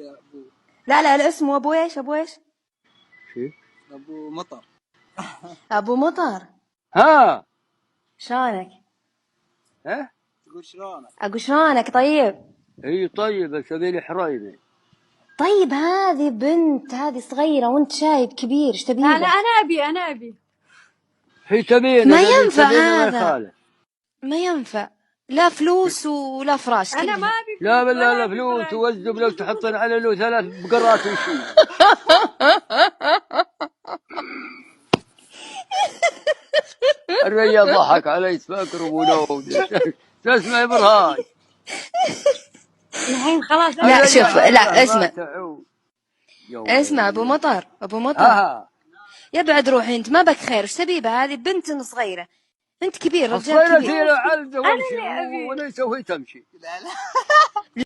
يا ابو. لا اسمه ابو ايش؟ ابو ايش؟ شي؟ ابو مطر. ابو مطر. ها شلونك؟ ها تقول شلونك؟ اقول شلونك؟ طيب. اي طيب، بس ابي حريمه. طيب هذه بنت، هذه صغيرة وانت شايب كبير، ايش تبي؟ لا انا ابي هي تبين، ما اذا ينفع تبين ما هذا، يخالف. ما ينفع، لا فلوس ولا فراش انا ما كلها. ابي لا بالله ولا لا أبي فلوس فراش. توزب، لو تحطين على له 3 بقرات وشي. الرجال ضحك علي فاكر ابو نود. تسمع برهان. الحين خلاص لا شوف، لا اسمع اسمع ابو مطر، ابو مطر. ها يا بعد روحي انت، ما بك خير، ايش تبي هذه بنت صغيرة، انت كبير، رجال الصغيرة كبير. فيها على أنا اللي أبي. وليس وهي تمشي. لا